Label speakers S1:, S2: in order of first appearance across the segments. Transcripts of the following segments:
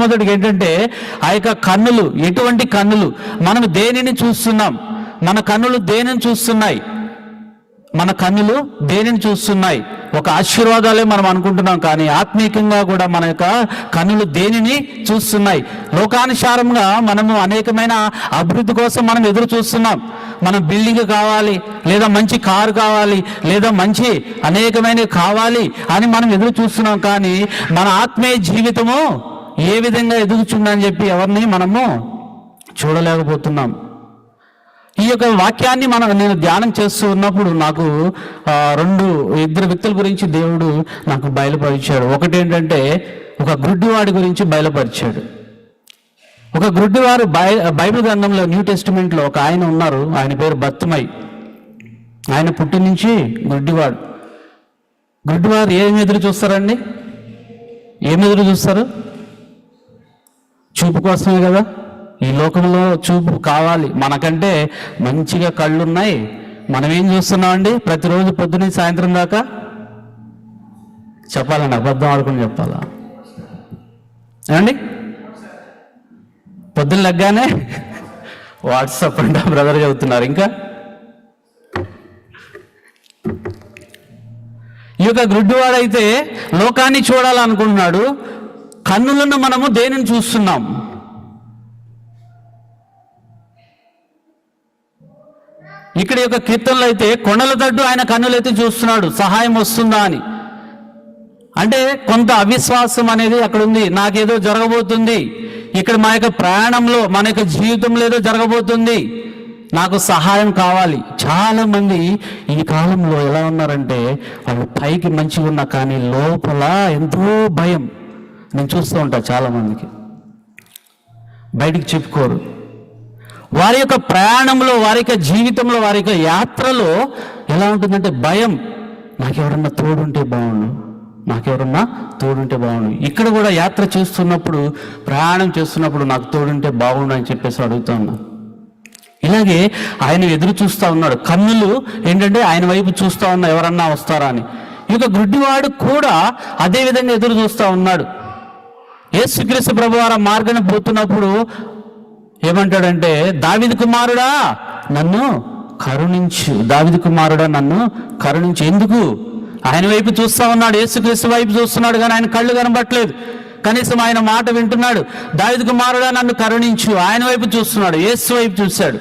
S1: మొట్టమొదటిగా ఏంటంటే ఆ యొక్క కన్నులు. ఎటువంటి కన్నులు? మనం దేనిని చూస్తున్నాం? మన కన్నులు దేనిని చూస్తున్నాయి? మన కన్నులు దేనిని చూస్తున్నాయి? ఒక ఆశీర్వాదాలే మనం అనుకుంటున్నాం, కానీ ఆత్మీయంగా కూడా మన యొక్క కన్నులు దేనిని చూస్తున్నాయి? లోకానుసారంగా మనము అనేకమైన అభివృద్ధి కోసం మనం ఎదురు చూస్తున్నాం. మనం బిల్డింగ్ కావాలి, లేదా మంచి కారు కావాలి, లేదా మంచి అనేకమైనవి కావాలి అని మనం ఎదురు చూస్తున్నాం, కానీ మన ఆత్మీయ జీవితము ఏ విధంగా ఎదుగుతుందని చెప్పి ఎవరిని మనము చూడలేకపోతున్నాం. ఈ యొక్క వాక్యాన్ని నేను ధ్యానం చేస్తూ ఉన్నప్పుడు నాకు ఇద్దరు వ్యక్తుల గురించి దేవుడు నాకు బయలుపరిచాడు. ఒకటి ఏంటంటే ఒక గుడ్డివాడి గురించి బయలుపరిచాడు. ఒక గుడ్డివారు బైబిల్ గ్రంథంలో న్యూ టెస్టిమెంట్లో ఒక ఆయన ఉన్నారు. ఆయన పేరు బర్తిమై. ఆయన పుట్టి నుంచి గుడ్డివాడు. గుడ్డివారు ఏమి ఎదురు చూస్తారండి? ఏమి ఎదురు చూస్తారు? చూపు కోసమే కదా. ఈ లోకంలో చూపు కావాలి. మనకంటే మంచిగా కళ్ళున్నాయి. మనం ఏం చూస్తున్నామండి? ప్రతిరోజు పొద్దున్న సాయంత్రం దాకా చెప్పాలండి, అబద్ధం ఆడుకుని చెప్పాలా ఏమండి? పొద్దున్న లగ్గానే వాట్సాప్ అంటే బ్రదర్ చదువుతున్నారు. ఇంకా ఈ యొక్క గుడ్డివాడైతే లోకాన్ని చూడాలనుకుంటున్నాడు. కన్నులను మనము దేనిని చూస్తున్నాం? ఇక్కడ యొక్క కీర్తనలో అయితే కొండల తట్టు ఆయన కన్నులైతే చూస్తున్నాడు, సహాయం వస్తుందా అని. అంటే కొంత అవిశ్వాసం అనేది అక్కడ ఉంది. నాకేదో జరగబోతుంది, ఇక్కడ మా యొక్క ప్రయాణంలో మన యొక్క జీవితంలో ఏదో జరగబోతుంది, నాకు సహాయం కావాలి. చాలా మంది ఈ కాలంలో ఎలా ఉన్నారంటే వాళ్ళు పైకి మంచిగా ఉన్నా కానీ లోపల ఎంతో భయం. నేను చూస్తూ ఉంటా చాలా మందికి బయటికి చెప్పుకోరు. వారి యొక్క ప్రయాణంలో, వారి యొక్క జీవితంలో, వారి యొక్క యాత్రలో ఎలా ఉంటుందంటే భయం. నాకెవరన్నా తోడుంటే బాగుండు, నాకెవరన్నా తోడుంటే బాగుండు. ఇక్కడ కూడా యాత్ర చేస్తున్నప్పుడు, ప్రయాణం చేస్తున్నప్పుడు నాకు తోడుంటే బాగుండు అని చెప్పేసి అడుగుతా ఉన్నా. ఇలాగే ఆయన ఎదురు చూస్తూ ఉన్నాడు. కన్నులు ఏంటంటే ఆయన వైపు చూస్తూ ఉన్నా, ఎవరన్నా వస్తారా అని. ఈ యొక్క గుడ్డివాడు కూడా అదే విధంగా ఎదురు చూస్తూ ఉన్నాడు. యేసుక్రీస్తు ప్రభువారు మార్గాన్ని పోతున్నప్పుడు ఏమంటాడంటే, దావీదు కుమారుడా నన్ను కరుణించు, దావీదు కుమారుడా నన్ను కరుణించు. ఎందుకు? ఆయన వైపు చూస్తూ ఉన్నాడు, యేసుక్రీస్తు వైపు చూస్తున్నాడు, కానీ ఆయన కళ్ళు కనబట్టలేదు. కనీసం ఆయన మాట వింటున్నాడు. దావీదు కుమారుడా నన్ను కరుణించు, ఆయన వైపు చూస్తున్నాడు, యేసు వైపు చూశాడు.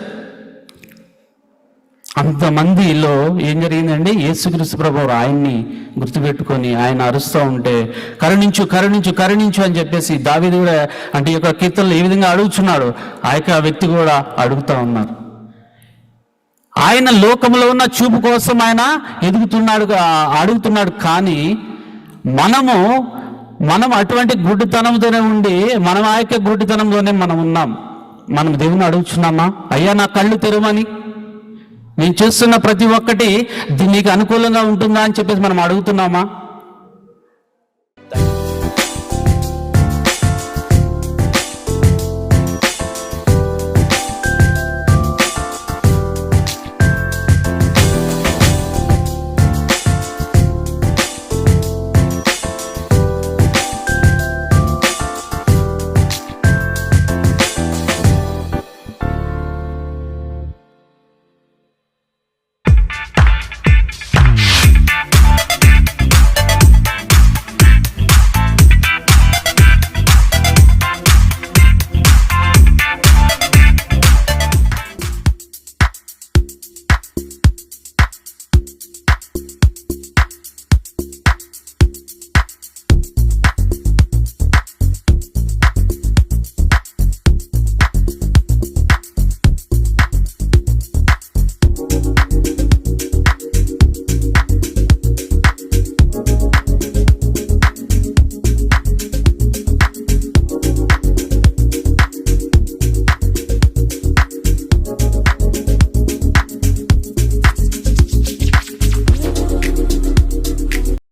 S1: అంతమందిలో ఏం జరిగిందండి? యేసుక్రీస్తు ప్రభువు ఆయన్ని గుర్తుపెట్టుకొని ఆయన అరుస్తూ ఉంటే కరుణించు కరుణించు కరుణించు అని చెప్పేసి దావీదు కూడా అంటే ఈ యొక్క కీర్తనలు ఏ విధంగా అడుగుతున్నాడు, ఆ యొక్క వ్యక్తి కూడా అడుగుతూ ఉన్నారు. ఆయన లోకంలో ఉన్న చూపు కోసం ఆయన అడుగుతున్నాడు. కానీ మనం అటువంటి గుడ్డితనంతోనే ఉండి మనం ఆ యొక్క గుడ్డితనంలోనే మనం ఉన్నాం. మనం దేవుని అడుగుతున్నామా? అయ్యా నా కళ్ళు తెరవమని, నేను చేస్తున్న ప్రతి ఒక్కటి నీకు అనుకూలంగా ఉంటుందా అని చెప్పేసి మనం అడుగుతున్నామా?